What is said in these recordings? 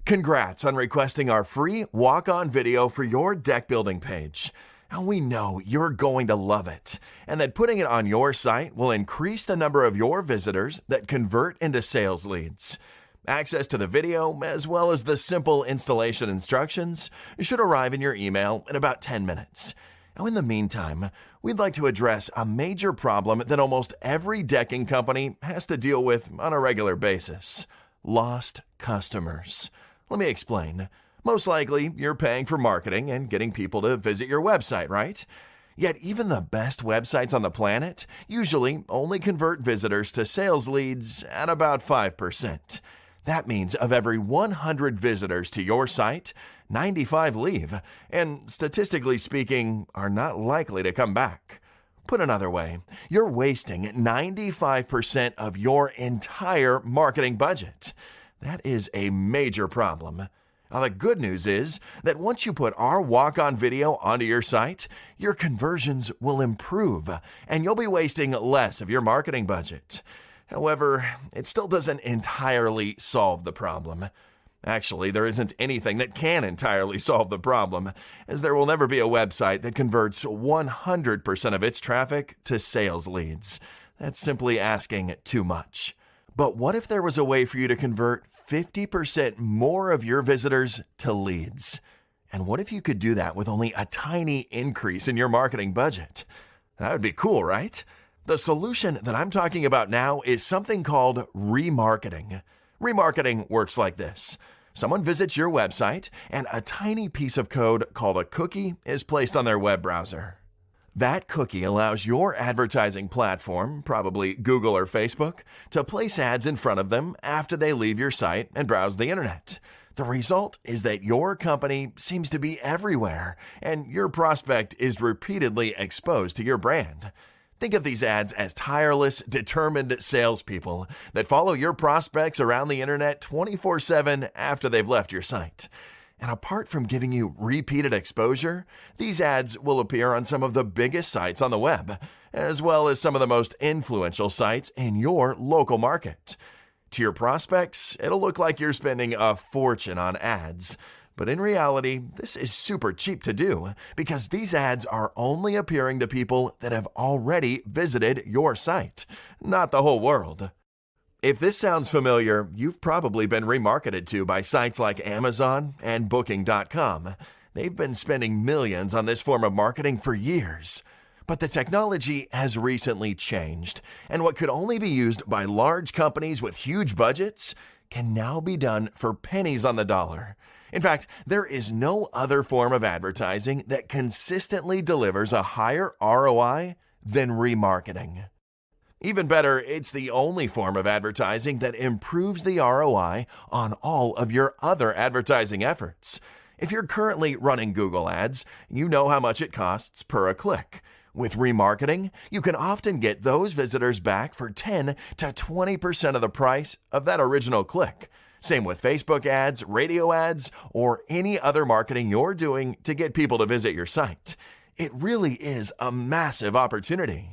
Congrats on requesting our free walk-on video for your deck building page. And we know you're going to love it, and that putting it on your site will increase the number of your visitors that convert into sales leads. Access to the video, as well as the simple installation instructions, should arrive in your email in about 10 minutes. Now, in the meantime, we'd like to address a major problem that almost every decking company has to deal with on a regular basis: lost customers. Let me explain. Most likely, you're paying for marketing and getting people to visit your website, right? Yet even the best websites on the planet usually only convert visitors to sales leads at about 5%. That means of every 100 visitors to your site, 95 leave, and statistically speaking, are not likely to come back. Put another way, you're wasting 95% of your entire marketing budget. That is a major problem. Now, the good news is that once you put our walk-on video onto your site, your conversions will improve, and you'll be wasting less of your marketing budget. However, it still doesn't entirely solve the problem. Actually, there isn't anything that can entirely solve the problem, as there will never be a website that converts 100% of its traffic to sales leads. That's simply asking too much. But what if there was a way for you to convert 50% more of your visitors to leads? And what if you could do that with only a tiny increase in your marketing budget? That would be cool, right? The solution that I'm talking about now is something called remarketing. Remarketing works like this. Someone visits your website, and a tiny piece of code called a cookie is placed on their web browser. That cookie allows your advertising platform, probably Google or Facebook, to place ads in front of them after they leave your site and browse the internet. The result is that your company seems to be everywhere, and your prospect is repeatedly exposed to your brand. Think of these ads as tireless, determined salespeople that follow your prospects around the internet 24/7 after they've left your site. And apart from giving you repeated exposure, these ads will appear on some of the biggest sites on the web, as well as some of the most influential sites in your local market. To your prospects, it'll look like you're spending a fortune on ads. But in reality, this is super cheap to do because these ads are only appearing to people that have already visited your site, not the whole world. If this sounds familiar, you've probably been remarketed to by sites like Amazon and Booking.com. They've been spending millions on this form of marketing for years. But the technology has recently changed, and what could only be used by large companies with huge budgets can now be done for pennies on the dollar. In fact, there is no other form of advertising that consistently delivers a higher ROI than remarketing. Even better, it's the only form of advertising that improves the ROI on all of your other advertising efforts. If you're currently running Google Ads, you know how much it costs per a click. With remarketing, you can often get those visitors back for 10 to 20% of the price of that original click. Same with Facebook ads, radio ads, or any other marketing you're doing to get people to visit your site. It really is a massive opportunity.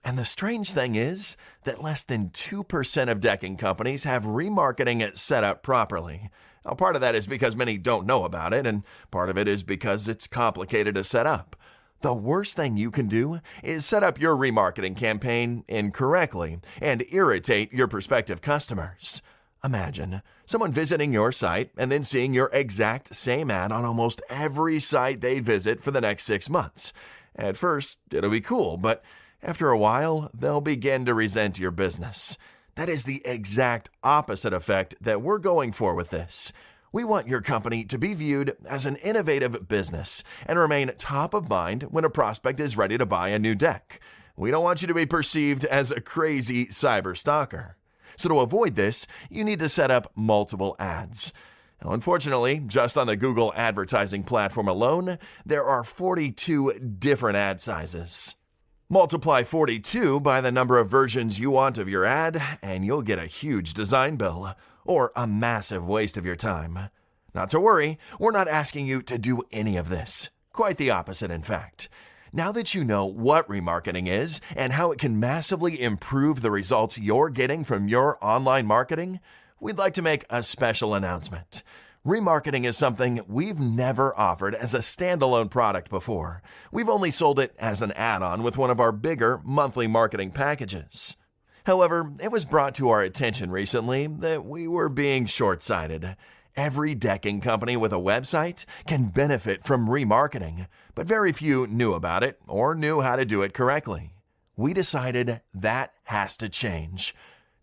And the strange thing is that less than 2% of decking companies have remarketing set up properly. Now, part of that is because many don't know about it, and part of it is because it's complicated to set up. The worst thing you can do is set up your remarketing campaign incorrectly and irritate your prospective customers. Imagine someone visiting your site and then seeing your exact same ad on almost every site they visit for the next 6 months. At first, it'll be cool, but after a while, they'll begin to resent your business. That is the exact opposite effect that we're going for with this. We want your company to be viewed as an innovative business and remain top of mind when a prospect is ready to buy a new deck. We don't want you to be perceived as a crazy cyber stalker. So to avoid this, you need to set up multiple ads. Now, unfortunately, just on the Google advertising platform alone, there are 42 different ad sizes. Multiply 42 by the number of versions you want of your ad, and you'll get a huge design bill, or a massive waste of your time. Not to worry, we're not asking you to do any of this. Quite the opposite, in fact. Now that you know what remarketing is and how it can massively improve the results you're getting from your online marketing, we'd like to make a special announcement. Remarketing is something we've never offered as a standalone product before. We've only sold it as an add-on with one of our bigger monthly marketing packages. However, it was brought to our attention recently that we were being short-sighted. Every decking company with a website can benefit from remarketing, but very few knew about it or knew how to do it correctly. We decided that has to change.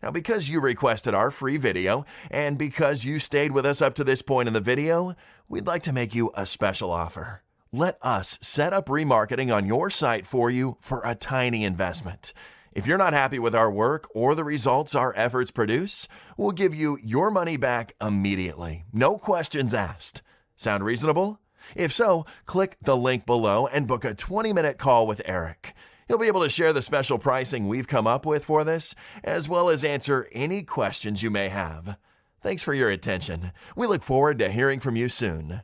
Now, because you requested our free video and because you stayed with us up to this point in the video, we'd like to make you a special offer. Let us set up remarketing on your site for you for a tiny investment. If you're not happy with our work or the results our efforts produce, we'll give you your money back immediately. No questions asked. Sound reasonable? If so, click the link below and book a 20-minute call with Eric. He'll be able to share the special pricing we've come up with for this, as well as answer any questions you may have. Thanks for your attention. We look forward to hearing from you soon.